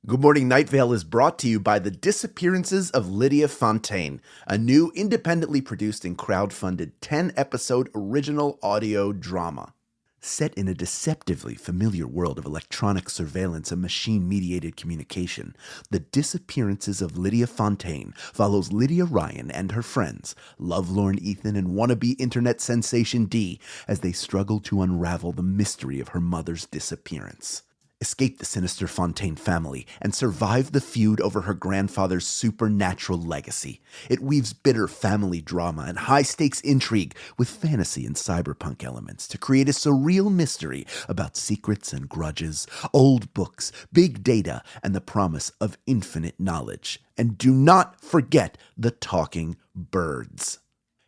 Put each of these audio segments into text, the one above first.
Good Morning Night Vale is brought to you by The Disappearances of Lydia Fontaine, a new independently produced and crowdfunded 10-episode original audio drama. Set in a deceptively familiar world of electronic surveillance and machine-mediated communication, The Disappearances of Lydia Fontaine follows Lydia Ryan and her friends, lovelorn Ethan and wannabe internet sensation Dee, as they struggle to unravel the mystery of her mother's disappearance. Escape the sinister Fontaine family, and survive the feud over her grandfather's supernatural legacy. It weaves bitter family drama and high-stakes intrigue with fantasy and cyberpunk elements to create a surreal mystery about secrets and grudges, old books, big data, and the promise of infinite knowledge. And do not forget the talking birds.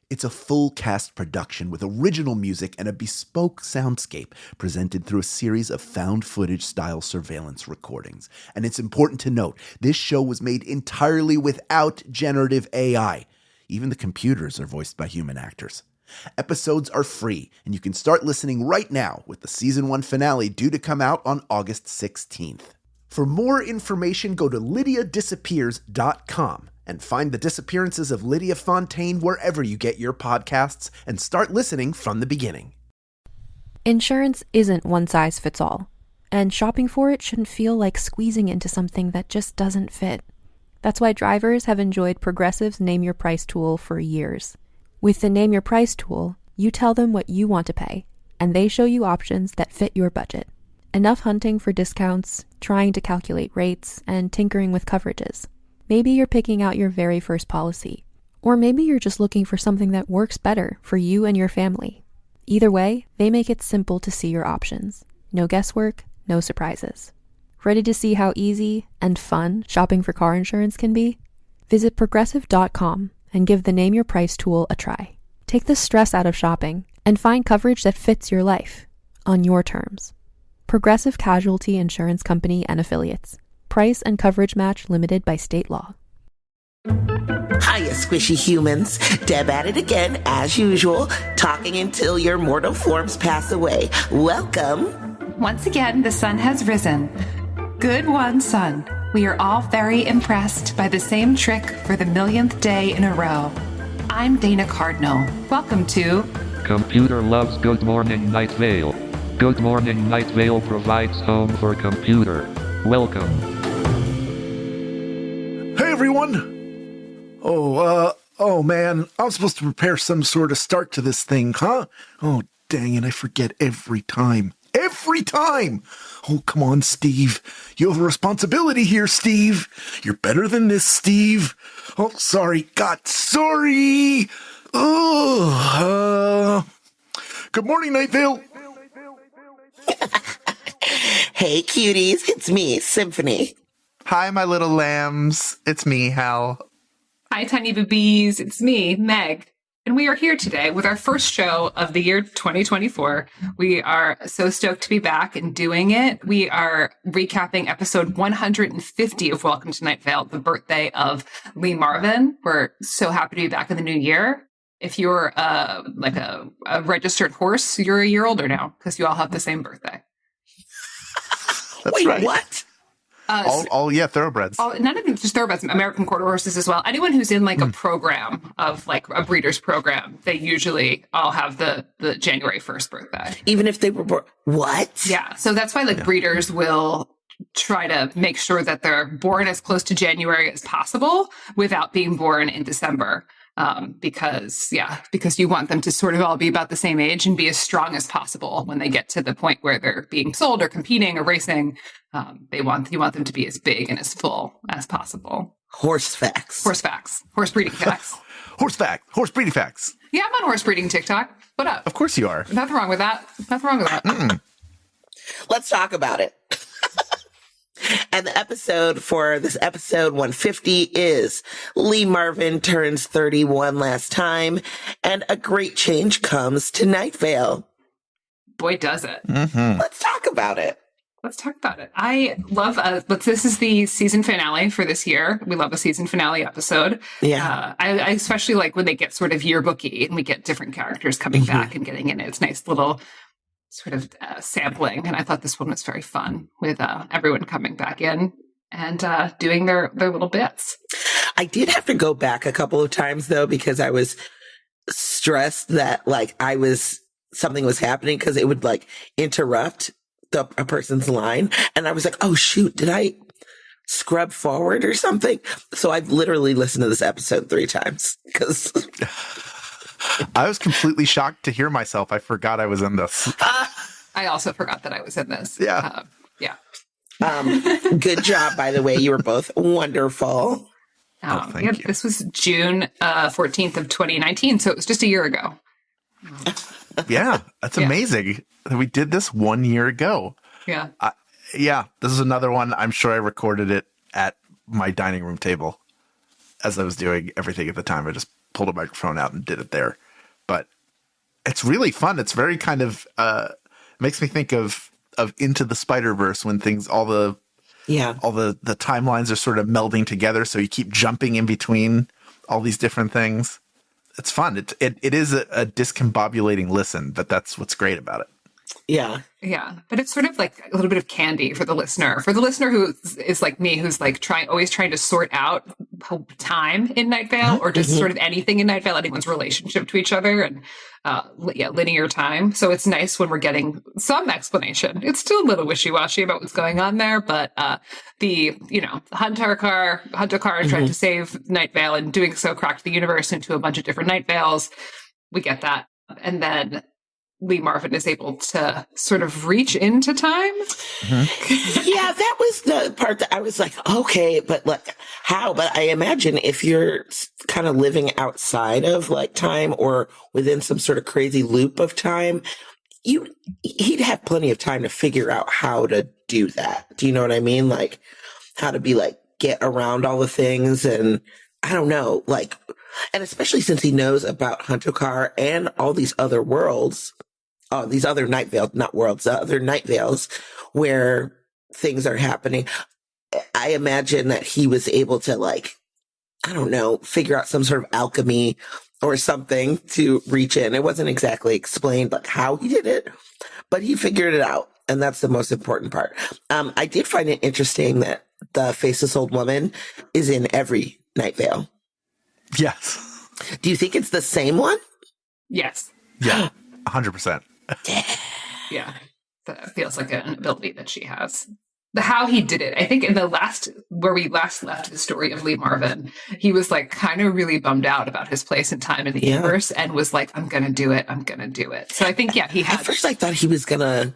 It's a full-cast production with original music and a bespoke soundscape presented through a series of found-footage-style surveillance recordings. And it's important to note, this show was made entirely without generative AI. Even the computers are voiced by human actors. Episodes are free, and you can start listening right now with the Season 1 finale due to come out on August 16th. For more information, go to lydiadisappears.com. and find The Disappearances of Lydia Fontaine wherever you get your podcasts and start listening from the beginning. Insurance isn't one size fits all, and shopping for it shouldn't feel like squeezing into something that just doesn't fit. That's why drivers have enjoyed Progressive's Name Your Price tool for years. With the Name Your Price tool, you tell them what you want to pay, and they show you options that fit your budget. Enough hunting for discounts, trying to calculate rates, and tinkering with coverages. Maybe you're picking out your very first policy, or maybe you're just looking for something that works better for you and your family. Either way, they make it simple to see your options. No guesswork, no surprises. Ready to see how easy and fun shopping for car insurance can be? Visit Progressive.com and give the Name Your Price tool a try. Take the stress out of shopping and find coverage that fits your life, on your terms. Progressive Casualty Insurance Company and Affiliates. Price and coverage match limited by state law. Hiya, squishy humans. Deb at it again, as usual, talking until your mortal forms pass away. Welcome. Once again, the sun has risen. Good one, sun. We are all very impressed by the same trick for the millionth day in a row. I'm Dana Cardinal. Welcome to Computer Loves Good Morning Night Vale. Good Morning Night Vale provides home for computer. Welcome. Hey everyone! Oh man, I'm supposed to prepare some sort of start to this thing, huh? Oh dang it, I forget every time. Every time! Oh, come on, Steve. You have a responsibility here, Steve. You're better than this, Steve. Oh, sorry. God, sorry! Oh, good morning, Night Vale. Hey, cuties. It's me, Symphony. Hi, my little lambs. It's me, Hal. Hi, tiny babies. It's me, Meg. And we are here today with our first show of the year 2024. We are so stoked to be back and doing it. We are recapping episode 150 of Welcome to Night Vale, the birthday of Lee Marvin. We're so happy to be back in the new year. If you're a registered horse, you're a year older now because you all have the same birthday. That's Wait, right. what? Thoroughbreds. None of them, just thoroughbreds, American quarter horses as well. Anyone who's in like a program of like a breeder's program, they usually all have the January 1st birthday. Even if they were born. What? Yeah. So that's why breeders will try to make sure that they're born as close to January as possible without being born in December. Because you want them to sort of all be about the same age and be as strong as possible when they get to the point where they're being sold or competing or racing. You want them to be as big and as full as possible. Horse facts. Horse facts. Horse breeding facts. Horse breeding facts. Yeah, I'm on horse breeding TikTok. What up? Of course you are. Nothing wrong with that. Let's talk about it. And the episode for this episode 150 is Lee Marvin turns 31 last time, and a great change comes to Night Vale. Boy, does it. Mm-hmm. Let's talk about it. I love, this is the season finale for this year. We love a season finale episode. Yeah. I especially like when they get sort of yearbooky and we get different characters coming back and getting in it. It's nice little sort of sampling. And I thought this one was very fun with everyone coming back in. and doing their little bits. I did have to go back a couple of times though, because I was stressed that like something was happening, because it would like interrupt a person's line. And I was like, oh shoot, did I scrub forward or something? So I've literally listened to this episode 3 times because I was completely shocked to hear myself. I forgot I was in this. I also forgot that I was in this. Yeah. Good job, by the way. You were both wonderful. Thank you. This was June 14th of 2019, so it was just a year ago. Yeah, that's amazing that we did this 1 year ago. Yeah. This is another one. I'm sure I recorded it at my dining room table as I was doing everything at the time. I just pulled a microphone out and did it there. But it's really fun. It's very kind of makes me think of Into the Spider-Verse, when all the timelines are sort of melding together, so you keep jumping in between all these different things. It's fun. It is a discombobulating listen, but that's what's great about it. Yeah. Yeah. But it's sort of like a little bit of candy for the listener. For the listener who is like me, who's like always trying to sort out time in Night Vale, or just sort of anything in Night Vale, anyone's relationship to each other, and linear time. So it's nice when we're getting some explanation. It's still a little wishy-washy about what's going on there, but the Hunter trying to save Night Vale, and doing so cracked the universe into a bunch of different Night Vales. We get that. And then Lee Marvin is able to sort of reach into time. Yeah, that was the part that I was like, okay, but like how? But I imagine if you're kind of living outside of like time, or within some sort of crazy loop of time, he'd have plenty of time to figure out how to do that. Do you know what I mean? Like how to be like, get around all the things, and I don't know, like, and especially since he knows about Huntokar and all these other worlds, these other Night Vale, not worlds, other Night Vales where things are happening. I imagine that he was able to, like, I don't know, figure out some sort of alchemy or something to reach in. It wasn't exactly explained like how he did it, but he figured it out. And that's the most important part. I did find it interesting that the Faceless Old Woman is in every Night Vale. Yes. Do you think it's the same one? Yes. Yeah, 100%. Yeah. That feels like an ability that she has. How he did it, I think in where we last left the story of Lee Marvin, he was like kind of really bummed out about his place and time in the universe, and was like, I'm going to do it. So I think, he had. At first I thought he was going to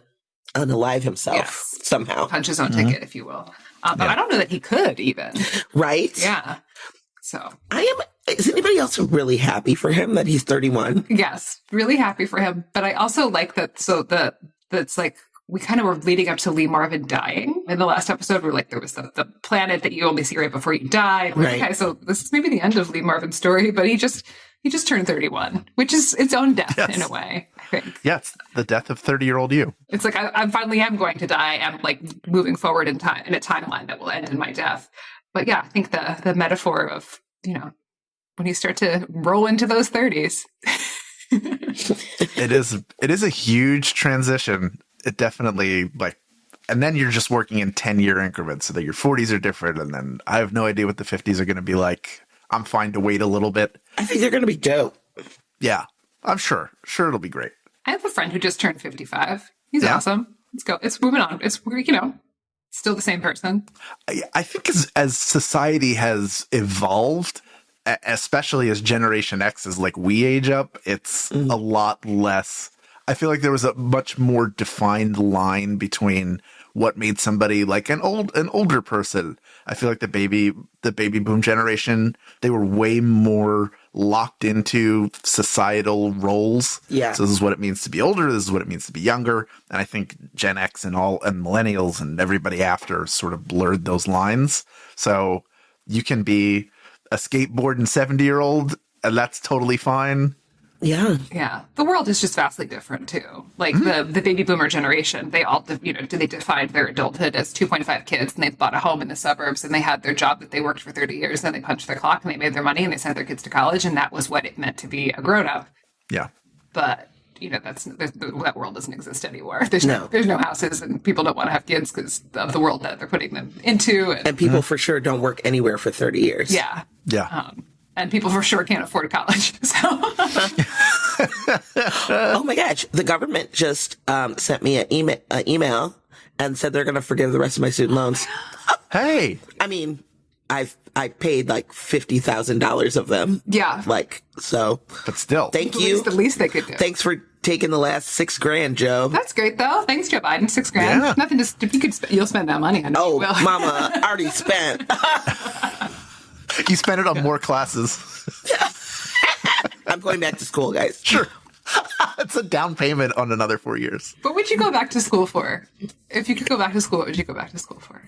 unalive himself somehow. Punch his own ticket, if you will. But I don't know that he could even. Right? Yeah. So is anybody else really happy for him that he's 31? Yes, really happy for him. But I also like that. So that's like, we kind of were leading up to Lee Marvin dying in the last episode, where like there was the planet that you only see right before you die. Right. Okay, so this is maybe the end of Lee Marvin's story, but he just turned 31, which is its own death in a way, I think. Yeah, it's the death of 30-year-old you. It's like I finally am going to die. I'm like moving forward in time, in a timeline that will end in my death. But yeah, I think the metaphor of, when you start to roll into those 30s. It is a huge transition. It definitely, like, and then you're just working in 10-year increments, so that your 40s are different, and then I have no idea what the 50s are going to be like. I'm fine to wait a little bit. I think they're going to be dope. Yeah, I'm sure. Sure, it'll be great. I have a friend who just turned 55. He's awesome. Let's go. It's moving on. It's, still the same person. I think as society has evolved, especially as Generation X is like we age up, it's a lot less. I feel like there was a much more defined line between what made somebody like an older person. I feel like the baby boom generation, they were way more locked into societal roles. Yeah. So this is what it means to be older. This is what it means to be younger. And I think Gen X and millennials and everybody after sort of blurred those lines. So you can be a skateboarding 70-year-old, and that's totally fine. Yeah. Yeah. The world is just vastly different too. Like the baby boomer generation, they all, they defined their adulthood as 2.5 kids, and they bought a home in the suburbs, and they had their job that they worked for 30 years, and they punched their clock, and they made their money, and they sent their kids to college, and that was what it meant to be a grown up. Yeah. But, that world doesn't exist anymore. There's No. no houses, and people don't want to have kids because of the world that they're putting them into. And people for sure don't work anywhere for 30 years. Yeah. Yeah. And people for sure can't afford college. So, Oh my gosh. The government just sent me an email and said they're going to forgive the rest of my student loans. Hey. I mean, I paid like $50,000 of them. yeah. So But still. thank At you. least the least they could do. Thanks for taking the last $6,000, Joe. That's great, though. Thanks, Joe Biden. $6,000. Yeah. Nothing to. If you could, you'll spend that money. I know you Oh, will. mama, already spent. You spent it on more classes. I'm going back to school, guys. Sure. It's a down payment on another 4 years. What would you go back to school for? If you could go back to school, what would you go back to school for?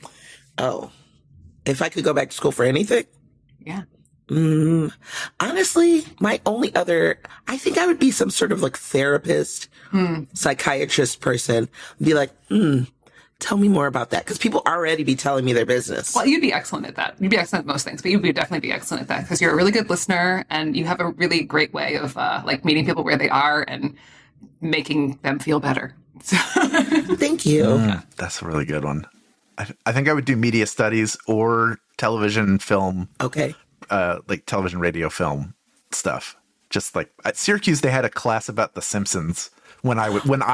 Oh, if I could go back to school for anything? Yeah. Honestly, my only other, I think I would be some sort of like therapist, psychiatrist person. Be like, tell me more about that. Because people already be telling me their business. Well, you'd be excellent at that. You'd be excellent at most things, but you'd definitely be excellent at that because you're a really good listener and you have a really great way of meeting people where they are and making them feel better. So Thank you. That's a really good one. I think I would do media studies or television, film, Okay. like television, radio, film stuff. Just like at Syracuse, they had a class about The Simpsons when I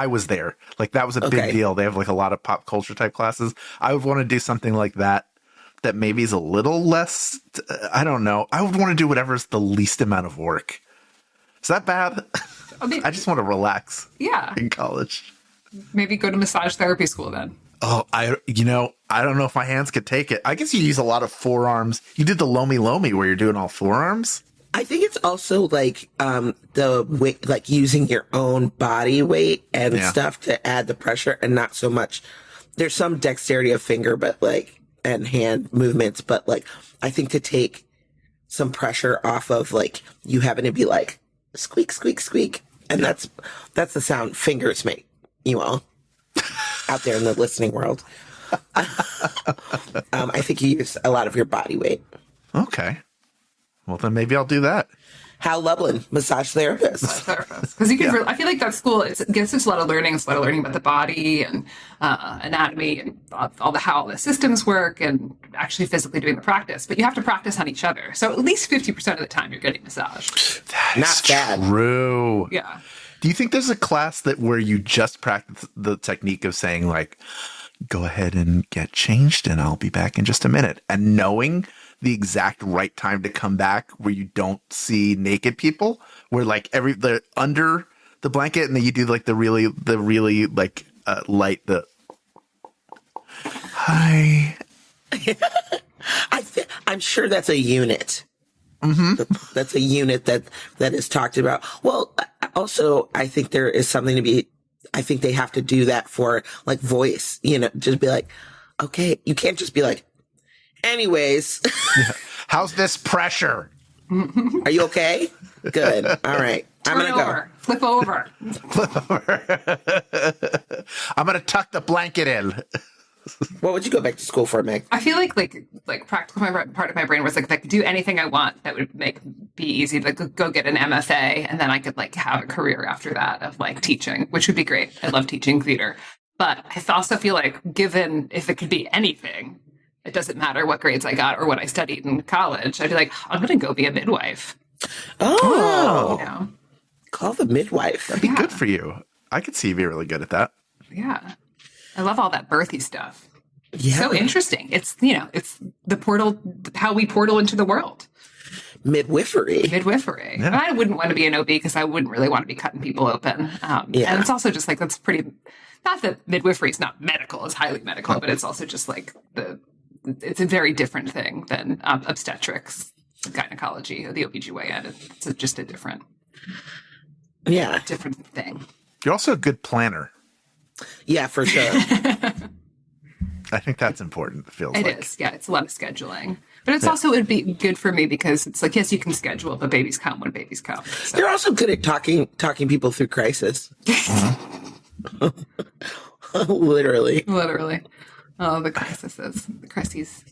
was there. Like that was a Okay. big deal. They have like a lot of pop culture type classes. I would want to do something like that maybe is a little less. I don't know. I would want to do whatever is the least amount of work. Is that bad? I just want to relax yeah, in college. maybe go to massage therapy school then. Oh, I don't know if my hands could take it. I guess you use a lot of forearms. You did the lomi where you're doing all forearms. I think it's also like the weight, like using your own body weight and Yeah. stuff to add the pressure, and not so much. There's some dexterity of finger, but like and hand movements, but like I think to take some pressure off of like you having to be like squeak, squeak, squeak, and that's the sound fingers make. You all out there in the listening world. I think you use a lot of your body weight. Okay. Well, then maybe I'll do that. Hal Lublin, massage therapist. Because you could, I feel like that school gets into a lot of learning. It's a lot of learning about the body and anatomy and all how the systems work and actually physically doing the practice. But you have to practice on each other. So at least 50% of the time you're getting massaged. Not bad. True. Yeah. Do you think there's a class where you just practice the technique of saying like, go ahead and get changed and I'll be back in just a minute, and knowing the exact right time to come back where you don't see naked people, where like they're under the blanket and then you do like the really like light the hi. I'm sure that's a unit. Mm-hmm. That's a unit that is talked about. Well, also, I think there is something to be, I think they have to do that for like voice, just be like, okay, you can't just be like, anyways, How's this pressure? are you okay? Good. All right. I'm Turn going to over. Flip over. I'm going to tuck the blanket in. go. What would you go back to school for, Meg? I feel like practical part of my brain was like if I could do anything I want that would be easy. Like go get an MFA and then I could like have a career after that of like teaching, which would be great. I love teaching theater. But I also feel like given if it could be anything, it doesn't matter what grades I got or what I studied in college. I'd be like, I'm going to go be a midwife. Oh, You know? call the midwife. That'd be good for you. I could see you be really good at that. Yeah. I love all that birthy stuff. Yeah. So interesting. It's, it's the portal, how we portal into the world. Midwifery. Midwifery. Yeah. And I wouldn't want to be an OB because I wouldn't really want to be cutting people open. Yeah. And it's also just like, that's pretty, not that midwifery is not medical, it's highly medical, but it's also just like it's a very different thing than obstetrics, gynecology, or the OBGYN. It's just a different thing. You're also a good planner. Yeah, for sure. I think that's important. It feels It like. is. Yeah, it's a lot of scheduling. But it's also, it would be good for me because it's like, yes, you can schedule, but babies come when babies come. So. You're also good at talking people through crisis. Literally. Literally. Oh, the crises.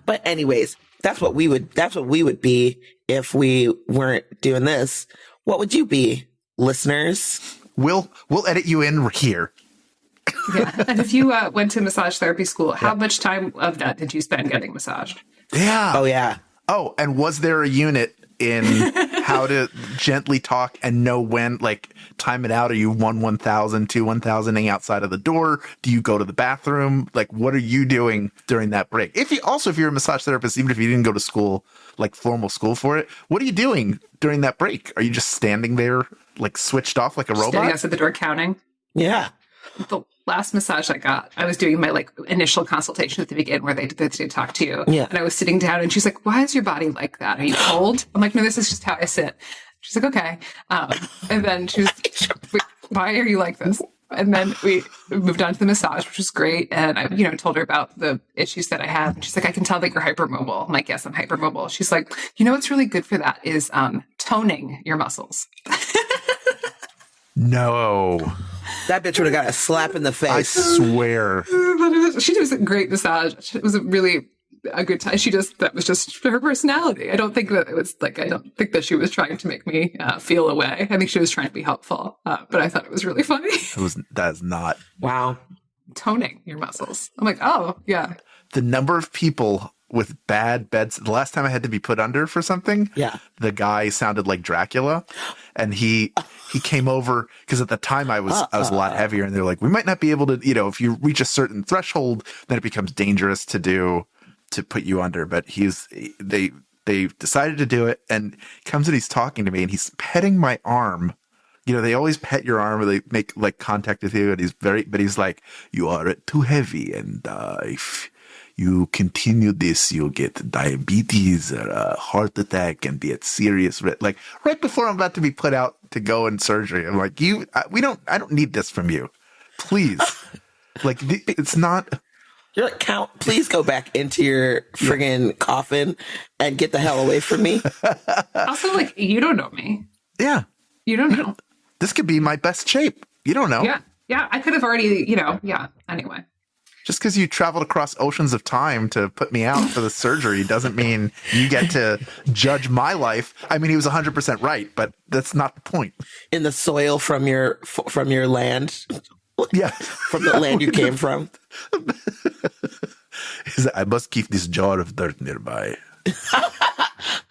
But anyways, that's what we would be if we weren't doing this. What would you be? listeners. We'll edit you in here. Yeah. And if you went to massage therapy school, how much time of that did you spend getting massaged? Yeah. Oh, yeah. Oh, and was there a unit in how to gently talk and know when, like, time it out? Are you 1,000, 1,000ing outside of the door? Do you go to the bathroom? Like, what are you doing during that break? If you're a massage therapist, even if you didn't go to school, like formal school for it, what are you doing during that break? Are you just standing there, like switched off like a robot? Standing outside the door counting. Yeah. The last massage I got, I was doing my like initial consultation at the beginning where they talk to you. Yeah. And I was sitting down and she's like, why is your body like that? Are you cold? I'm like, no, this is just how I sit. She's like, okay. And then she was, why are you like this? And then we moved on to the massage, which was great. And I, told her about the issues that I had. And she's like, I can tell that you're hypermobile. I'm like, yes, I'm hypermobile. She's like, what's really good for that is toning your muscles. No. That bitch would have got a slap in the face. I swear. She was a great massage. It was really a good time. That was just her personality. I don't think that she was trying to make me feel away. I think she was trying to be helpful. But I thought it was really funny. That is not. Wow. Toning your muscles. I'm like, oh, yeah. The number of people with bad beds. The last time I had to be put under for something, the guy sounded like Dracula, and he came over because at the time I was a lot heavier, and they're like, we might not be able to, if you reach a certain threshold, then it becomes dangerous to put you under. But they decided to do it, and he comes and he's talking to me, and he's petting my arm. They always pet your arm, or they make like contact with you, and he's like, you are too heavy, and if you continue this, you'll get diabetes or a heart attack and be at serious risk. Like right before I'm about to be put out to go in surgery, I'm like, I don't need this from you, please. Like it's not. You're like, Count, please go back into your friggin' coffin and get the hell away from me. Also, like, you don't know me. Yeah. You don't know. This could be my best shape. You don't know. Yeah. Yeah. I could have already, anyway. Just because you traveled across oceans of time to put me out for the surgery doesn't mean you get to judge my life. I mean, he was 100% right, but that's not the point. In the soil from your land. Yeah. From the land you came from. I must keep this jar of dirt nearby.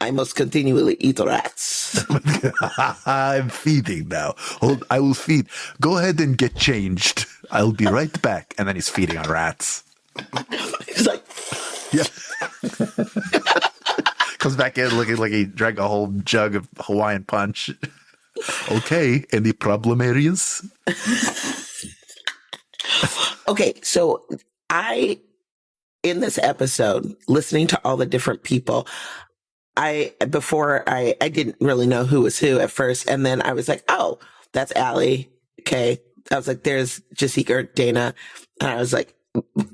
I must continually eat rats. I'm feeding now. I will feed. Go ahead and get changed. I'll be right back. And then he's feeding on rats. He's like, yeah. Comes back in looking like he drank a whole jug of Hawaiian punch. Okay. Any problem areas? Okay. So in this episode, listening to all the different people, I didn't really know who was who at first. And then I was like, oh, that's Allie. Okay. I was like, there's Jessica or Dana. And I was like,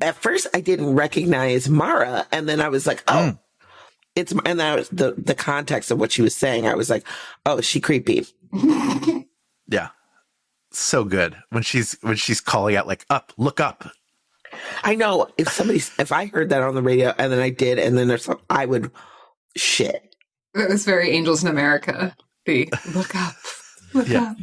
at first I didn't recognize Mara. And then I was like, oh, and that was the context of what she was saying. I was like, oh, is she creepy? Yeah. So good. When she's calling out like, look up. I know if I heard that on the radio and then I did, and then there's some, I would shit. It was very Angels in America. Look up. Look up.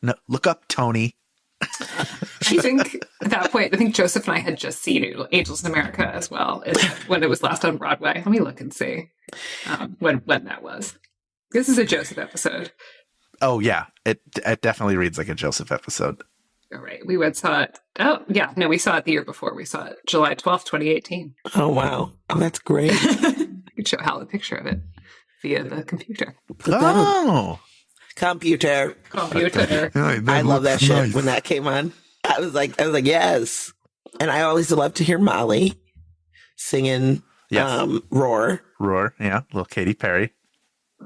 No, look up, Tony. I think at that point, Joseph and I had just seen Angels in America as well when it was last on Broadway. Let me look and see when that was. This is a Joseph episode. Oh, yeah. It definitely reads like a Joseph episode. All right. We saw it. Oh, yeah. No, we saw it the year before. We saw it July 12th, 2018. Oh, wow. Oh, that's great. I could show Hal a picture of it via the computer. Oh. Computer. I love that shit when that came on. I was like, yes. And I always love to hear Molly singing Roar. Roar, yeah. Little Katy Perry.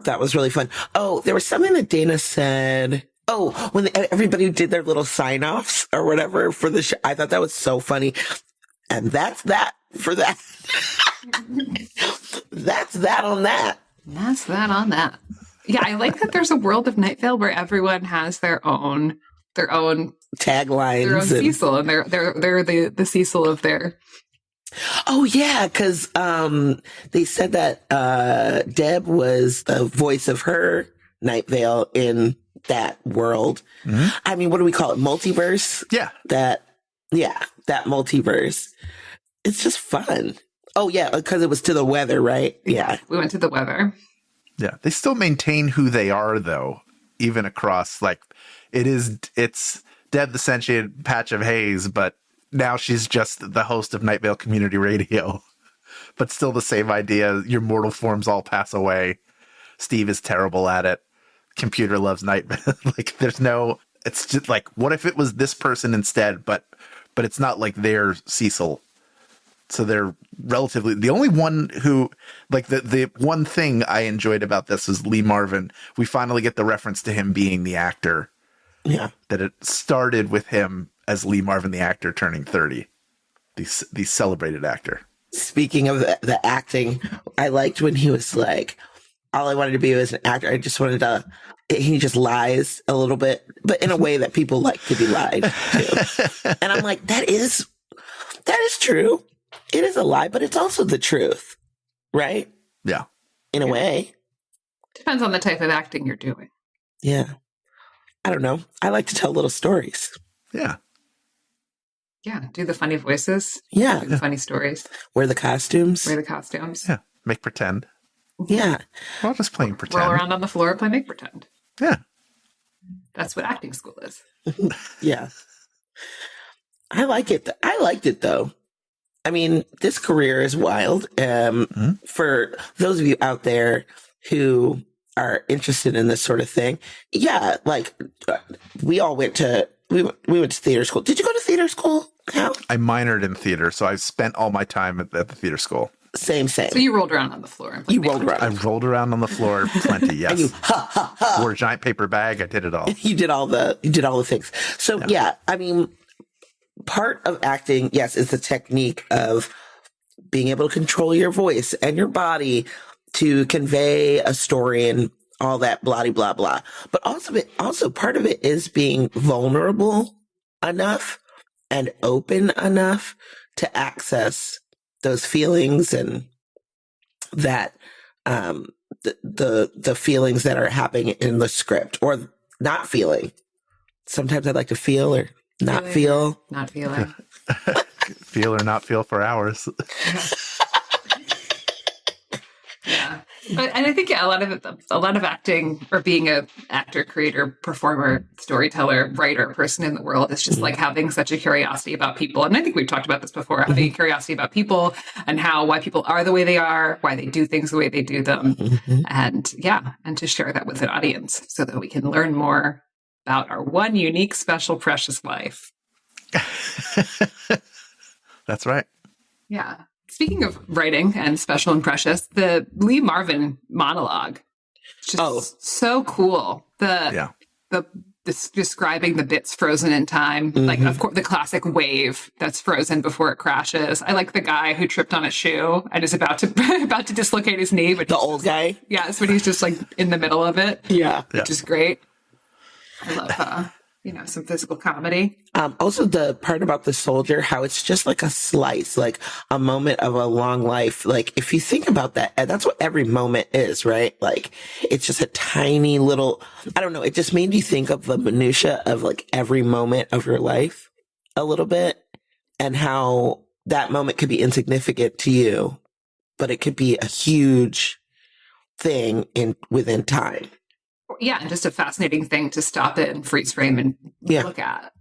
That was really fun. Oh, there was something that Dana said. Oh, when everybody did their little sign-offs or whatever for the show. I thought that was so funny. And that's that for that. That's that on that. That's that on that. Yeah, I like that there's a world of Night Vale where everyone has their own taglines, their own Cecil, and they're the Cecil of their. Oh yeah, because they said that Deb was the voice of her Night Vale in that world. I mean, what do we call it? Multiverse? Yeah. That multiverse. It's just fun. Oh, yeah, because it was to the weather, right? Yeah. We went to the weather. Yeah. They still maintain who they are, though, even across, like, it's Deb the Sentient Patch of Haze, but now she's just the host of Night Vale Community Radio. But still the same idea. Your mortal forms all pass away. Steve is terrible at it. Computer loves Night Vale. Like, it's just like, what if it was this person instead? But it's not like they're Cecil. So they're relatively the only one who, like, the one thing I enjoyed about this is Lee Marvin. We finally get the reference to him being the actor. Yeah. That it started with him as Lee Marvin, the actor, turning 30. The celebrated actor. Speaking of the acting, I liked when he was like, all I wanted to be was an actor. I just wanted to, he just lies a little bit, but in a way that people like to be lied to. And I'm like, that is true. It is a lie, but it's also the truth, right? Yeah. In a way. Depends on the type of acting you're doing. Yeah. I don't know. I like to tell little stories. Yeah. Yeah. Do the funny voices. Yeah. Do the funny stories. Wear the costumes. Wear the costumes. Yeah. Make pretend. Yeah. Well, just playing pretend. Roll around on the floor, play make pretend. Yeah. That's what acting school is. Yeah. I like it. I liked it, though. I mean, this career is wild. For those of you out there who are interested in this sort of thing, yeah, like we all went to we went to theater school. Did you go to theater school, Hal? I minored in theater, so I spent all my time at the theater school. Same. So you rolled around on the floor. And You rolled around. I rolled around on the floor plenty, yes. And you Wore a giant paper bag. I did it all. You did all the things. So yeah, I mean, part of acting, yes, is the technique of being able to control your voice and your body to convey a story and all that blah blah blah. But also part of it is being vulnerable enough and open enough to access those feelings and that the feelings that are happening in the script or not feeling. Sometimes I'd like to feel or not feel. Not feeling. Feel or not feel for hours. Yeah. And I think, a lot of acting or being a actor, creator, performer, storyteller, writer, person in the world is just like having such a curiosity about people. And I think we've talked about this before, having a curiosity about people and why people are the way they are, why they do things the way they do them. And to share that with an audience so that we can learn more about our one unique, special, precious life. That's right. Yeah. Speaking of writing and special and precious, the Lee Marvin monologue, just so cool. Describing the bits frozen in time, like of course the classic wave that's frozen before it crashes. I like the guy who tripped on a shoe and is about to dislocate his knee, but The old guy? Yes, but he's just like in the middle of it. Yeah. Which is great. I love some physical comedy. Also the part about the soldier, how it's just like a slice, like a moment of a long life. Like if you think about that, and that's what every moment is, right? Like it's just a tiny little, I don't know. It just made you think of the minutia of like every moment of your life a little bit and how that moment could be insignificant to you, but it could be a huge thing within time. Yeah, and just a fascinating thing to stop it and freeze frame and look at.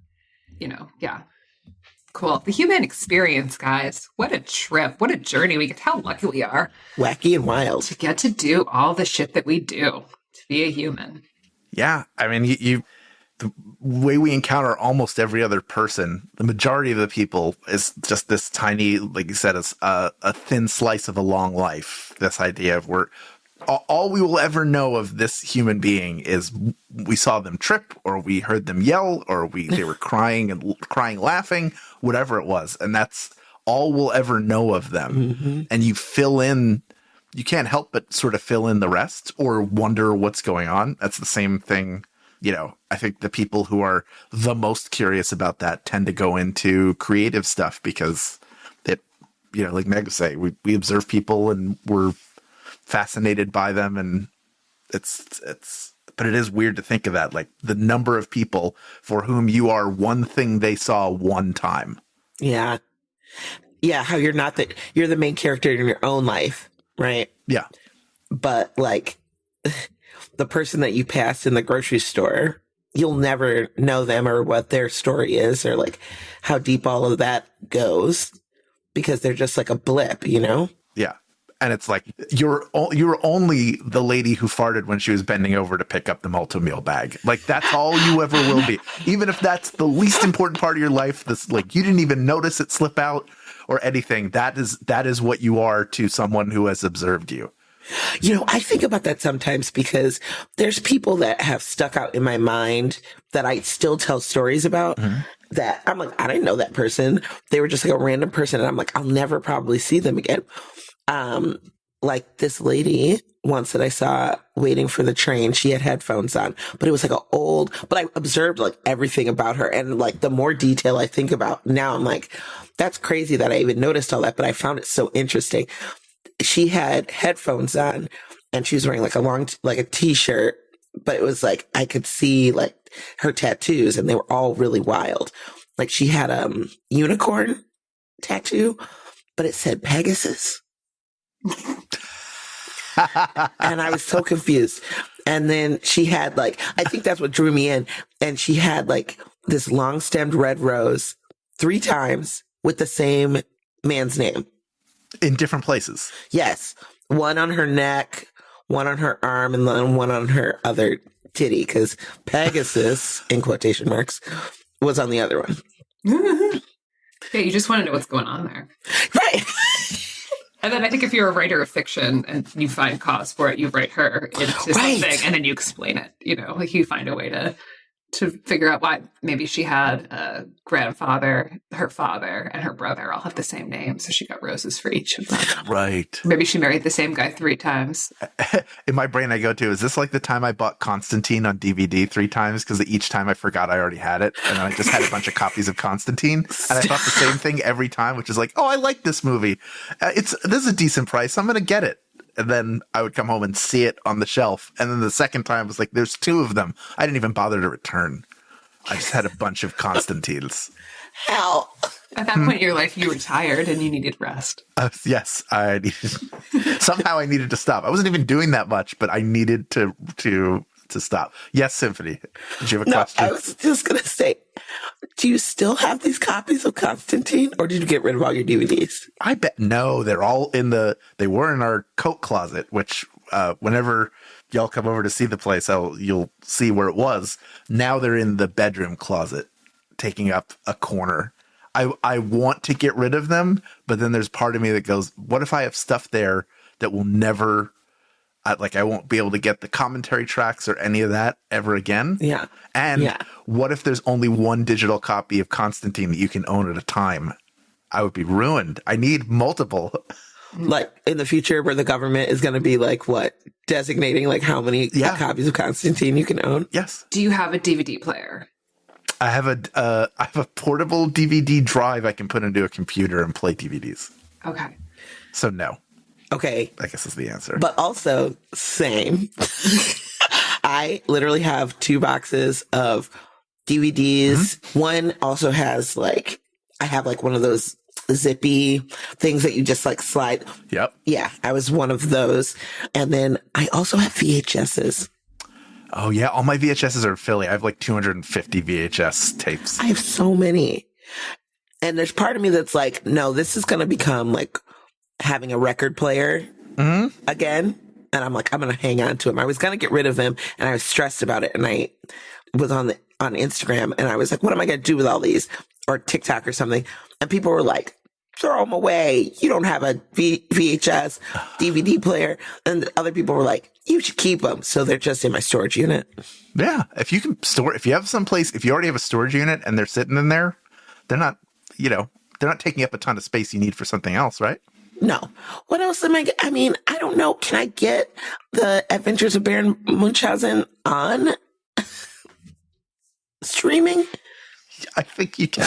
Cool. The human experience, guys. What a trip. What a journey. How lucky we are. Wacky and wild. To get to do all the shit that we do to be a human. Yeah. I mean, the way we encounter almost every other person, the majority of the people is just this tiny, like you said, it's a thin slice of a long life. This idea of all we will ever know of this human being is we saw them trip or we heard them yell or they were crying, laughing, whatever it was. And that's all we'll ever know of them. And you can't help but sort of fill in the rest or wonder what's going on. That's the same thing. I think the people who are the most curious about that tend to go into creative stuff because like Meg was saying, we observe people and we're fascinated by them, and it's But it is weird to think of that, like the number of people for whom you are one thing they saw one time. Yeah. Yeah. How you're you're the main character in your own life. Right. Yeah. But like the person that you passed in the grocery store, you'll never know them or what their story is or like how deep all of that goes because they're just like a blip, you know? Yeah. And it's like you're only the lady who farted when she was bending over to pick up the multi-meal bag. Like that's all you ever will be. Even if that's the least important part of your life, this like you didn't even notice it slip out or anything. That is what you are to someone who has observed you. You know, I think about that sometimes because there's people that have stuck out in my mind that I still tell stories about that I'm like, I didn't know that person. They were just like a random person. And I'm like, I'll never probably see them again. Like this lady once that I saw waiting for the train, she had headphones on, but it was like but I observed like everything about her. And like the more detail I think about now, I'm like, that's crazy that I even noticed all that, but I found it so interesting. She had headphones on and she was wearing like a t-shirt, but it was like, I could see like her tattoos and they were all really wild. Like she had a unicorn tattoo, but it said Pegasus. And I was so confused. And then she had like, I think that's what drew me in. And she had like this long stemmed red rose 3 times with the same man's name. In different places. Yes. One on her neck, one on her arm, and then one on her other titty, because Pegasus, in quotation marks, was on the other one. Yeah, you just want to know what's going on there. Right. And then I think if you're a writer of fiction and you find cause for it, you write her into something and then you explain it. You know, like you find a way to figure out why maybe she had a grandfather, her father, and her brother all have the same name. So she got roses for each of them. Right. Maybe she married the same guy 3 times. In my brain, I go to, is this like the time I bought Constantine on DVD 3 times? Because each time I forgot I already had it. And I just had a bunch of copies of Constantine. And I thought the same thing every time, which is like, oh, I like this movie. This is a decent price. I'm going to get it. And then I would come home and see it on the shelf. And then the second time was like, there's 2 of them. I didn't even bother to return. I just had a bunch of Constantines. Hell. At that point in your life, you were tired and you needed rest. Yes, I needed. Somehow I needed to stop. I wasn't even doing that much, but I needed to stop. Yes, Symphony. Did you have a question? I was just going to say, do you still have these copies of Constantine, or did you get rid of all your DVDs? I bet no. They're all they were in our coat closet, which whenever y'all come over to see the place, you'll see where it was. Now they're in the bedroom closet, taking up a corner. I want to get rid of them, but then there's part of me that goes, what if I have stuff there that will never, I won't be able to get the commentary tracks or any of that ever again? Yeah. And what if there's only one digital copy of Constantine that you can own at a time? I would be ruined. I need multiple. Like in the future where the government is going to be like, what, designating like how many copies of Constantine you can own? Yes. Do you have a DVD player? I have a portable DVD drive I can put into a computer and play DVDs. Okay. So no. Okay. I guess is the answer. But also, same. I literally have 2 boxes of DVDs. Mm-hmm. One also has I have one of those zippy things that you just slide. Yep. Yeah, I was one of those. And then I also have VHSs. Oh, yeah. All my VHSs are in Philly. I have 250 VHS tapes. I have so many. And there's part of me that's like, no, this is going to become having a record player again. And I'm like, I'm going to hang on to him. I was going to get rid of him and I was stressed about it. And I was on Instagram and I was like, what am I going to do with all these? Or TikTok or something. And people were like, throw them away. You don't have a VHS DVD player. And other people were like, you should keep them. So they're just in my storage unit. Yeah. If you can if you have someplace, if you already have a storage unit and they're sitting in there, they're not, they're not taking up a ton of space you need for something else, right? No. What else am I I don't know. Can I get the Adventures of Baron Munchausen on streaming? I think you can. I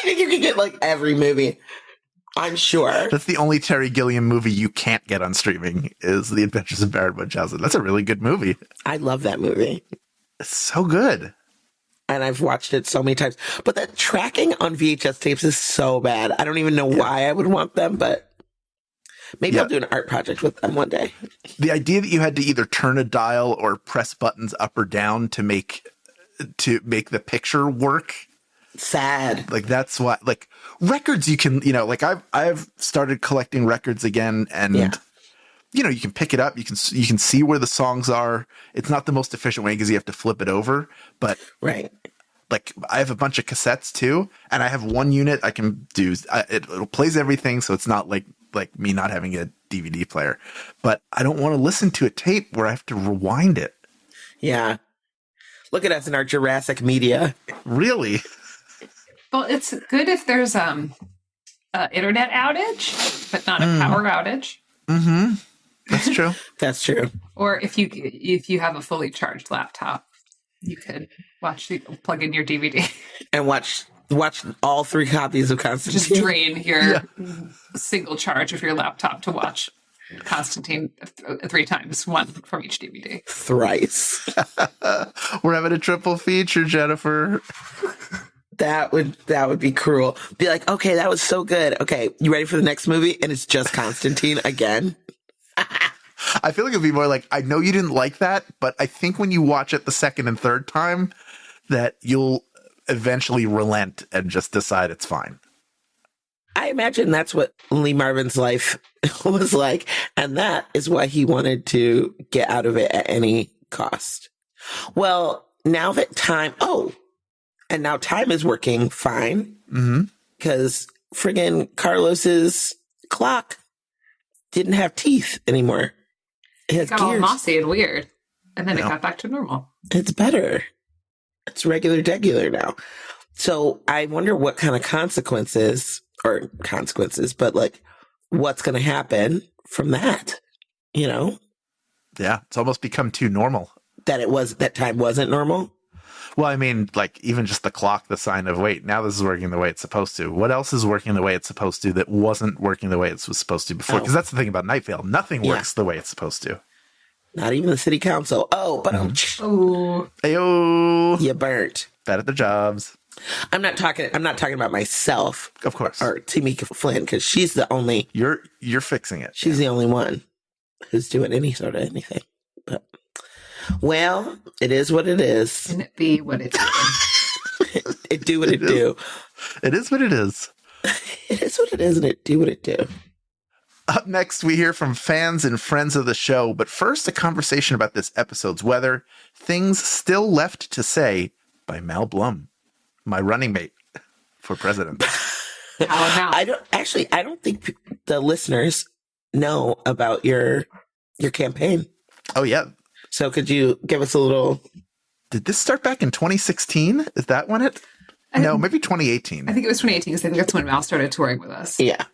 think you can get every movie. I'm sure. That's the only Terry Gilliam movie you can't get on streaming is The Adventures of Baron Munchausen. That's a really good movie. I love that movie. It's so good. And I've watched it so many times. But that tracking on VHS tapes is so bad. I don't even know why I would want them, but maybe I'll do an art project with them one day. The idea that you had to either turn a dial or press buttons up or down to make the picture work. Sad. Like that's why, like records, you can, like I've started collecting records again, and you can pick it up. You can see where the songs are. It's not the most efficient way because you have to flip it over, but right. Like I have a bunch of cassettes too, and I have one unit I can do. It plays everything, so it's not like me not having a DVD player. But I don't want to listen to a tape where I have to rewind it. Yeah. Look at us in our Jurassic media. Really? Well, it's good if there's internet outage, but not a power outage. Mm-hmm. That's true. That's true. Or if you have a fully charged laptop, you could plug in your DVD and watch all 3 copies of Constantine. Just drain your single charge of your laptop to watch Constantine 3 times, 1 from each DVD. Thrice. We're having a triple feature, Jennifer. That would be cruel. Be like, okay, that was so good. Okay, you ready for the next movie? And it's just Constantine again. I feel like it'd be more like, I know you didn't like that, but I think when you watch it the second and third time, that you'll eventually relent and just decide it's fine. I imagine that's what Lee Marvin's life was like, and that is why he wanted to get out of it at any cost. Well, now that time is working fine, because friggin' Carlos's clock didn't have teeth anymore. It got all mossy and weird, and then it got back to normal. It's better. It's regular now. So I wonder what kind of consequences, but like what's going to happen from that, Yeah, it's almost become too normal. That time wasn't normal. Well, I mean, like even just the clock, the sign of wait, now this is working the way it's supposed to. What else is working the way it's supposed to that wasn't working the way it was supposed to before? Because that's the thing about Night Vale. Nothing works the way it's supposed to. Not even the city council. Oh, but Ayo. You burnt. Bad at the jobs. I'm not talking about myself. Of course. Or Tamika Flynn, because she's the only You're fixing it. She's the only one who's doing any sort of anything. But well, it is what it is. And it be what it is. It do what it do. It is what it is. It is what it is, and it do what it do. Up next, we hear from fans and friends of the show. But first, a conversation about this episode's weather. Things Still Left to Say by Mal Blum, my running mate for president. I don't think the listeners know about your campaign. Oh, yeah. So could you give us a little... Did this start back in 2016? Is that when it... No, maybe 2018. I think it was 2018 because I think that's when Mal started touring with us. Yeah.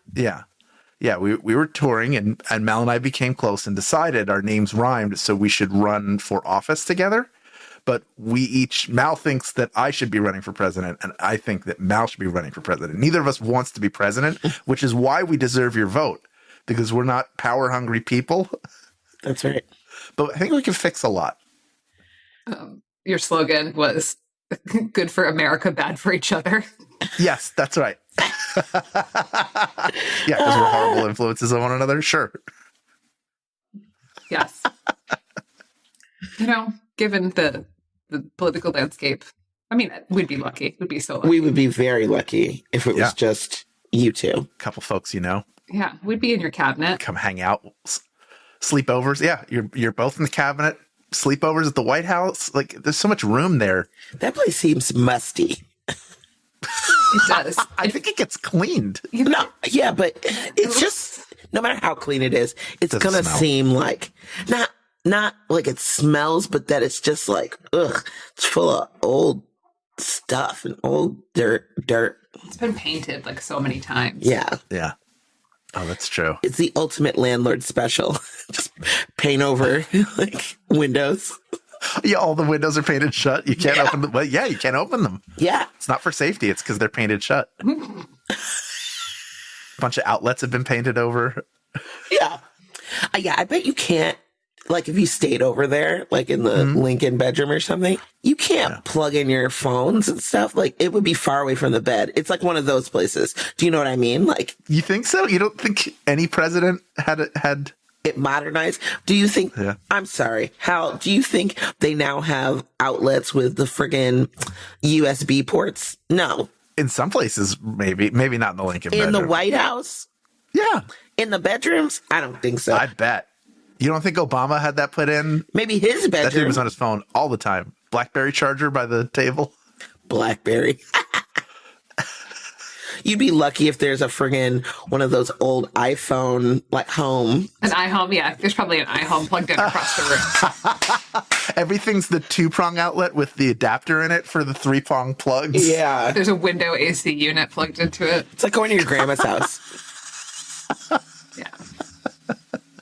Yeah, we were touring and Mal and I became close and decided our names rhymed, so we should run for office together. But Mal thinks that I should be running for president, and I think that Mal should be running for president. Neither of us wants to be president, which is why we deserve your vote, because we're not power-hungry people. That's right. But I think we can fix a lot. Your slogan was good for America, bad for each other. Yes, that's right. Yeah, because we're horrible influences on one another. Sure. Yes. Given the political landscape, I mean, we'd be lucky. We'd be so lucky. We would be very lucky if it was just you two. A couple folks, Yeah, we'd be in your cabinet. Come hang out. Sleepovers. Yeah, you're both in the cabinet. Sleepovers at the White House. Like, there's so much room there. That place seems musty. It does. I think it gets cleaned. No, yeah, but it's just, no matter how clean it is, it's going to seem like, not like it smells, but that it's just like, ugh, it's full of old stuff and old dirt. It's been painted like so many times. Yeah. Yeah. Oh, that's true. It's the ultimate landlord special. Just paint over like windows. Yeah, all the windows are painted shut. You can't open them. Well, yeah, you can't open them. Yeah. It's not for safety. It's because they're painted shut. bunch of outlets have been painted over. Yeah. Yeah, I bet you can't, like if you stayed over there, like in the Lincoln bedroom or something, you can't plug in your phones and stuff. Like it would be far away from the bed. It's like one of those places. Do you know what I mean? Like, You think so? You don't think any president had it modernized? Do you think, I'm sorry, Hal, do you think they now have outlets with the friggin' USB ports? No. in some places, maybe not in the Lincoln bedroom. In the White House? Yeah. In the bedrooms? I don't think so. I bet. You don't think Obama had that put in? Maybe his bedroom. That dude was on his phone all the time. BlackBerry charger by the table. BlackBerry. You'd be lucky if there's a friggin' one of those old iPhone, like home. An iHome, yeah. There's probably an iHome plugged in across the room. Everything's the 2-prong outlet with the adapter in it for the 3-prong plugs. Yeah. There's a window AC unit plugged into it. It's like going to your grandma's house. Yeah.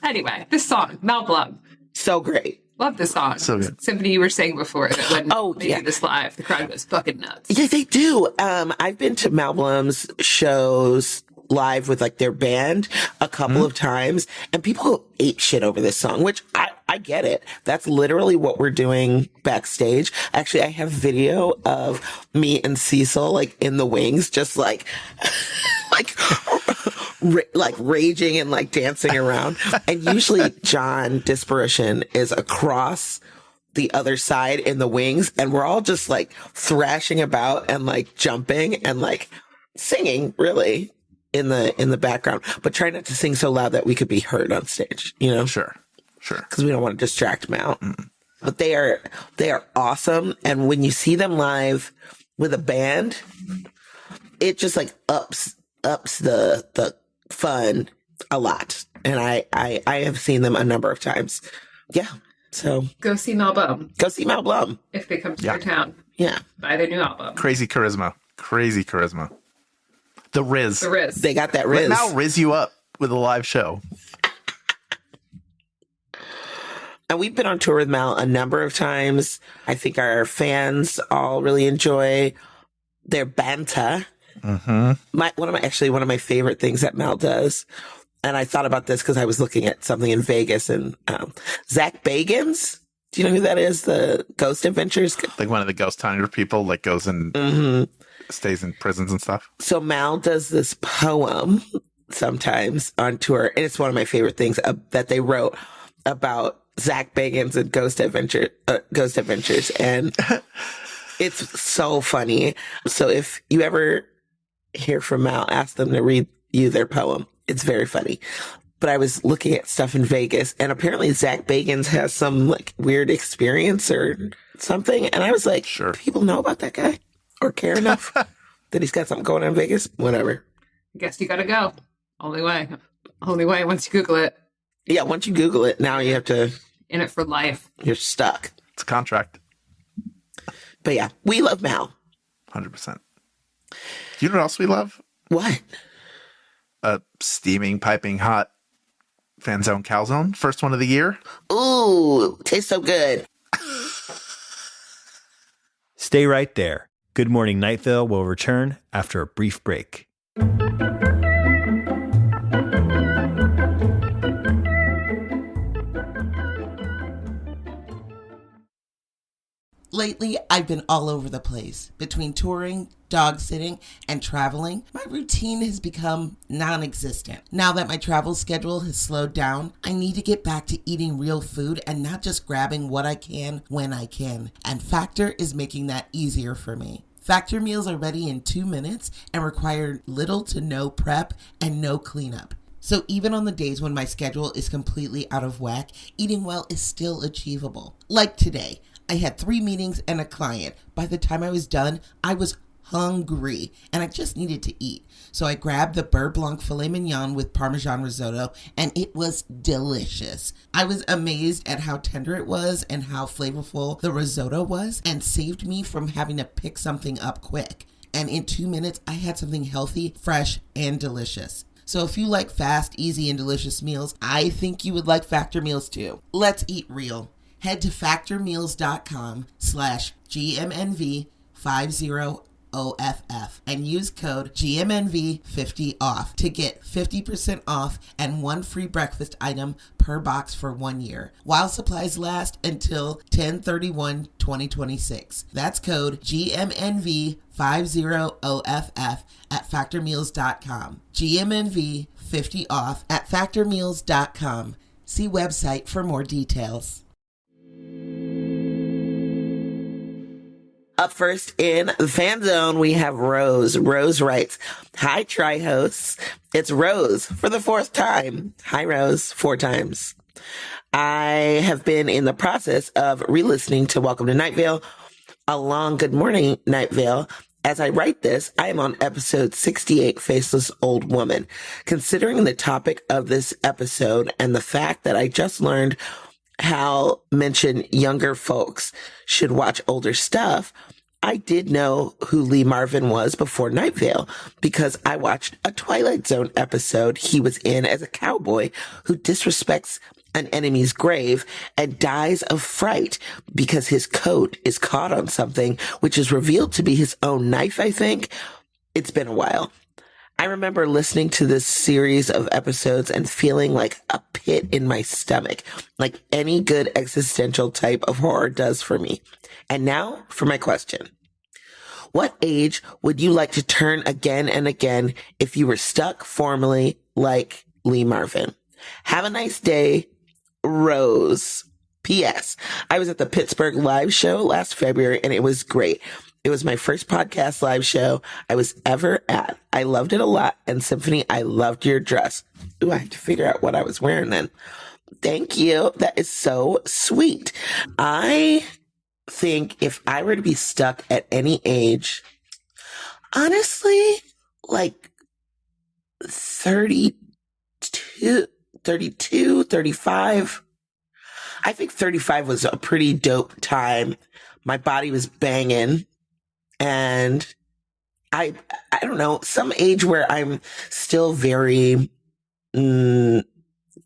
Anyway, this song, Mel Blum. So great. Love this song. So good. Symphony, you were saying before that when they yeah. do this live, the crowd goes fucking nuts. Yeah, they do. I've been to Mel Blum's shows live with like their band a couple of times, and people go ape shit over this song, which I get it. That's literally what we're doing backstage. Actually, I have video of me and Cecil like in the wings, just like like raging and like dancing around. And usually John Disparition is across the other side in the wings, and we're all just like thrashing about and like jumping and like singing really in the background, but try not to sing so loud that we could be heard on stage, you know? Sure. Because we don't want to distract Mal. But they are awesome. And when you see them live with a band, it just like ups the fun a lot. And I have seen them a number of times. Yeah. So Go see Mel Blum go see Mel Blum. if they come to your town. Yeah. Buy their new album. Crazy charisma. The Riz. The Riz. They got that Let Riz. Mal Riz you up with a live show. And we've been on tour with Mal a number of times. I think our fans all really enjoy their banter. One of my favorite things that Mal does, and I thought about this because I was looking at something in Vegas, and Zach Bagans. Do you know who that is? The Ghost Adventures. Like one of the ghost hunter people that goes and stays in prisons and stuff. So Mal does this poem sometimes on tour, and it's one of my favorite things that they wrote about Zach Bagans and Ghost Adventures, and it's so funny. So if you ever hear from Mal, ask them to read you their poem. It's very funny. But I was looking at stuff in Vegas, and apparently Zach Bagans has some like weird experience or something, and I was like, sure. Do people know about that guy or care enough that he's got something going on in Vegas? Whatever. I guess you gotta go. Only way once you Google it. Yeah, once you Google it, now you have to... In it for life. You're stuck. It's a contract. But yeah, we love Mal. 100%. You know what else we love? What? A steaming, piping hot FanZone Calzone. First one of the year. Ooh, tastes so good. Stay right there. Good Morning Night Vale will return after a brief break. Lately, I've been all over the place. Between touring, dog sitting, and traveling, my routine has become non-existent. Now that my travel schedule has slowed down, I need to get back to eating real food and not just grabbing what I can when I can. And Factor is making that easier for me. Factor meals are ready in 2 minutes and require little to no prep and no cleanup. So even on the days when my schedule is completely out of whack, eating well is still achievable. Like today. I had 3 meetings and a client. By the time I was done, I was hungry and I just needed to eat. So I grabbed the Beurre Blanc filet mignon with Parmesan risotto, and it was delicious. I was amazed at how tender it was and how flavorful the risotto was, and saved me from having to pick something up quick. And in 2 minutes, I had something healthy, fresh, and delicious. So if you like fast, easy, and delicious meals, I think you would like Factor meals too. Let's eat real. Head to factormeals.com/GMNV50 and use code GMNV50OFF to get 50% off and one free breakfast item per box for 1 year, while supplies last until 10/31/2026. That's code GMNV50OFF at factormeals.com. GMNV50OFF at factormeals.com. See website for more details. Up first in the fan zone, we have Rose. Rose writes, "Hi, tri-hosts. It's Rose for the fourth time." Hi, Rose. 4 times. "I have been in the process of re-listening to Welcome to Night Vale. A long good morning, Night Vale. As I write this, I am on episode 68, Faceless Old Woman. Considering the topic of this episode and the fact that I just learned Hal mentioned younger folks should watch older stuff, I did know who Lee Marvin was before Night Vale because I watched a Twilight Zone episode he was in as a cowboy who disrespects an enemy's grave and dies of fright because his coat is caught on something, which is revealed to be his own knife, I think. It's been a while. I remember listening to this series of episodes and feeling like a pit in my stomach, like any good existential type of horror does for me. And now for my question. What age would you like to turn again and again if you were stuck formally like Lee Marvin? Have a nice day, Rose. P.S. I was at the Pittsburgh live show last February and it was great. It was my first podcast live show I was ever at. I loved it a lot. And Symphony, I loved your dress. Ooh, I have to figure out what I was wearing then. Thank you. That is so sweet. I think if I were to be stuck at any age, honestly, like 32, 35. I think 35 was a pretty dope time. My body was banging. And I don't know, some age where I'm still very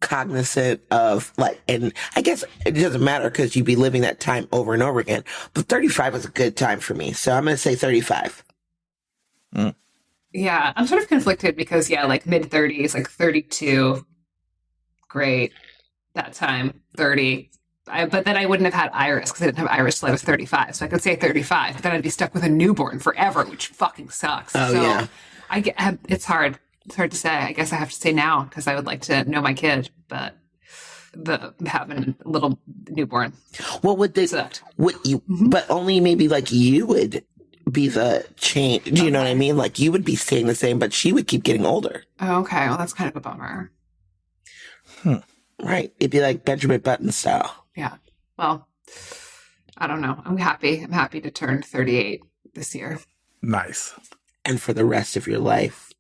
cognizant of like, and I guess it doesn't matter because you'd be living that time over and over again. But 35 was a good time for me. So I'm going to say 35. Yeah, I'm sort of conflicted because, like mid-30s, like 32, great. That time, 30. But then I wouldn't have had Iris because I didn't have Iris till I was 35. So I could say 35, but then I'd be stuck with a newborn forever, which fucking sucks. Oh, so yeah. It's hard. It's hard to say. I guess I have to say now because I would like to know my kid, but having a little newborn. Well, would they, sucked. Would you, but only maybe like you would be the change. Do you know what I mean? Like you would be staying the same, but she would keep getting older. Oh, okay. Well, that's kind of a bummer. Right. It'd be like Benjamin Button style. Yeah. Well, I don't know. I'm happy. I'm happy to turn 38 this year. Nice. And for the rest of your life.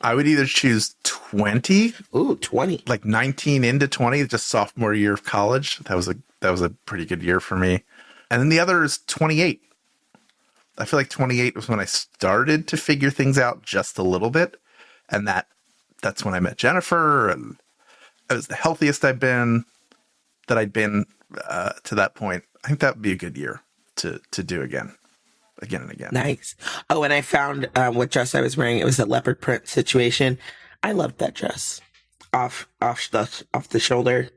I would either choose 20. Ooh, 20. Like 19 into 20, just sophomore year of college. That was a pretty good year for me. And then the other is 28. I feel like 28 was when I started to figure things out just a little bit. And that's when I met Jennifer, and it was the healthiest I'd been to that point. I think that would be a good year to do again and again. Nice. Oh, and I found what dress I was wearing. It was a leopard print situation. I loved that dress. Off the shoulder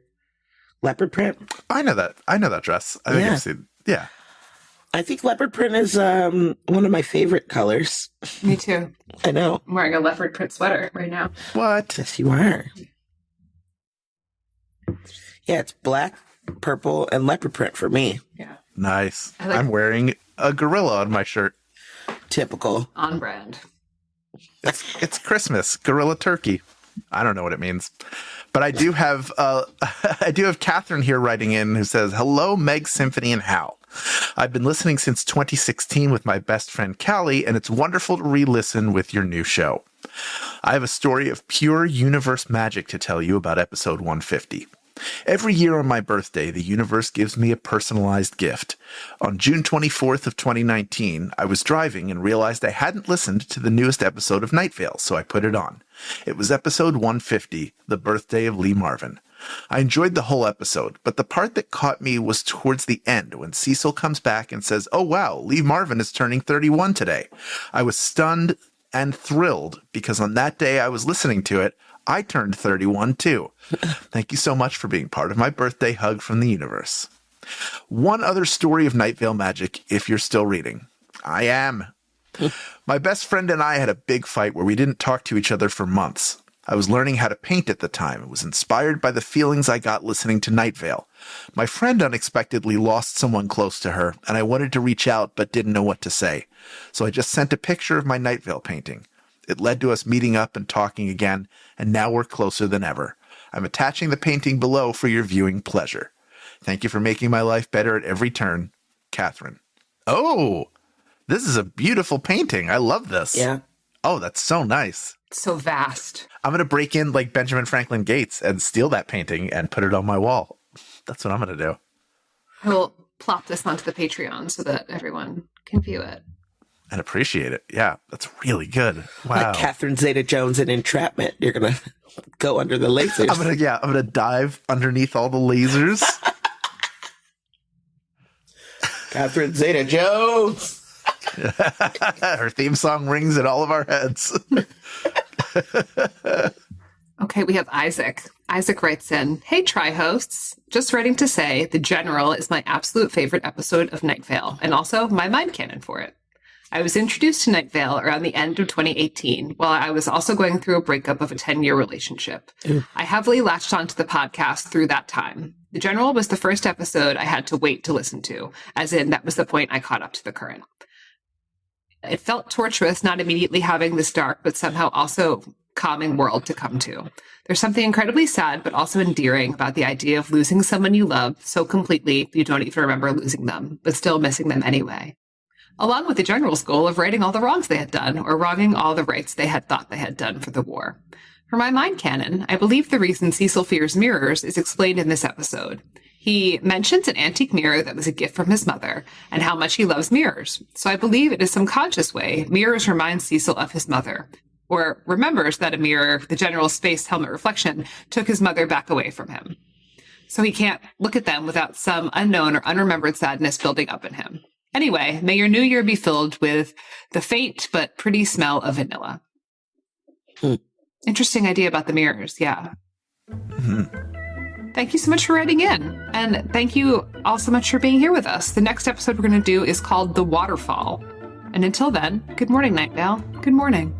leopard print. I know that dress. I think I've seen. Yeah. I think leopard print is one of my favorite colors. Me too. I know. I'm wearing a leopard print sweater right now. What? Yes, you are. Yeah, it's black, purple, and leopard print for me. Yeah. Nice. I'm wearing a gorilla on my shirt. Typical. On brand. It's Christmas. Gorilla turkey. I don't know what it means. But I do have Catherine here writing in who says, "Hello, Meg, Symphony, and Hal. I've been listening since 2016 with my best friend Callie, and it's wonderful to re-listen with your new show. I have a story of pure universe magic to tell you about episode 150. Every year on my birthday, the universe gives me a personalized gift. On June 24th of 2019, I was driving and realized I hadn't listened to the newest episode of Night Vale, so I put it on. It was episode 150, The Birthday of Lee Marvin. I enjoyed the whole episode, but the part that caught me was towards the end when Cecil comes back and says, "Oh wow, Lee Marvin is turning 31 today." I was stunned and thrilled because on that day I was listening to it, I turned 31 too. Thank you so much for being part of my birthday hug from the universe. One other story of Night Vale magic, if you're still reading. I am. My best friend and I had a big fight where we didn't talk to each other for months. I was learning how to paint at the time. It was inspired by the feelings I got listening to Night Vale. My friend unexpectedly lost someone close to her, and I wanted to reach out but didn't know what to say. So I just sent a picture of my Night Vale painting. It led to us meeting up and talking again, and now we're closer than ever. I'm attaching the painting below for your viewing pleasure. Thank you for making my life better at every turn. Catherine. Oh, this is a beautiful painting. I love this. Yeah. Oh, that's so nice. So vast. I'm going to break in like Benjamin Franklin Gates and steal that painting and put it on my wall. That's what I'm going to do. I will plop this onto the Patreon so that everyone can view it. And appreciate it. Yeah, that's really good. Wow. Like Catherine Zeta-Jones in Entrapment. You're going to go under the lasers. I'm going to dive underneath all the lasers. Catherine Zeta-Jones. Her theme song rings in all of our heads. Okay, we have Isaac. Isaac writes in, "Hey, Tri-hosts. Just writing to say The General is my absolute favorite episode of Night Vale, and also my mind canon for it. I was introduced to Night Vale around the end of 2018, while I was also going through a breakup of a 10-year relationship. I heavily latched onto the podcast through that time. The General was the first episode I had to wait to listen to, as in that was the point I caught up to the current. It felt torturous not immediately having this dark, but somehow also calming world to come to. There's something incredibly sad, but also endearing about the idea of losing someone you love so completely you don't even remember losing them, but still missing them anyway. Along with the General's goal of righting all the wrongs they had done, or wronging all the rights they had thought they had done for the war. For my mind canon, I believe the reason Cecil fears mirrors is explained in this episode. He mentions an antique mirror that was a gift from his mother, and how much he loves mirrors. So I believe in some conscious way, mirrors remind Cecil of his mother, or remembers that a mirror, the General's space helmet reflection, took his mother back away from him. So he can't look at them without some unknown or unremembered sadness building up in him. Anyway, may your new year be filled with the faint but pretty smell of vanilla." Interesting idea about the mirrors, yeah. Thank you so much for writing in. And thank you all so much for being here with us. The next episode we're going to do is called The Waterfall. And until then, good morning, Night Vale. Good morning.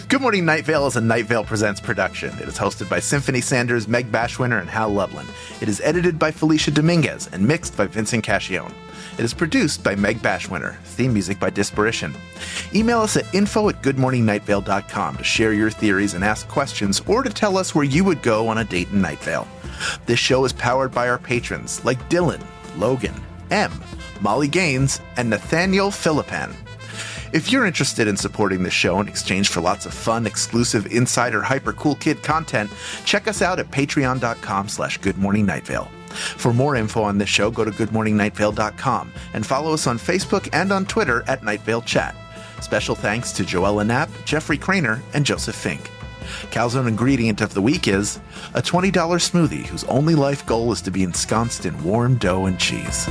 Good Morning Night Vale is a Night Vale Presents production. It is hosted by Symphony Sanders, Meg Bashwiner, and Hal Lublin. It is edited by Felicia Dominguez and mixed by Vincent Cacchione. It is produced by Meg Bashwiner. Theme music by Disparition. Email us at info@goodmorningnightVale.com to share your theories and ask questions, or to tell us where you would go on a date in Night Vale. This show is powered by our patrons like Dylan, Logan, M, Molly Gaines, and Nathaniel Philippan. If you're interested in supporting the show in exchange for lots of fun, exclusive, insider, hyper cool kid content, check us out at patreon.com/goodmorningnightVale. For more info on this show, go to goodmorningnightVale.com and follow us on Facebook and on Twitter at Night Vale Chat. Special thanks to Joella Knapp, Jeffrey Craner, and Joseph Fink. Calzone ingredient of the week is a $20 smoothie whose only life goal is to be ensconced in warm dough and cheese.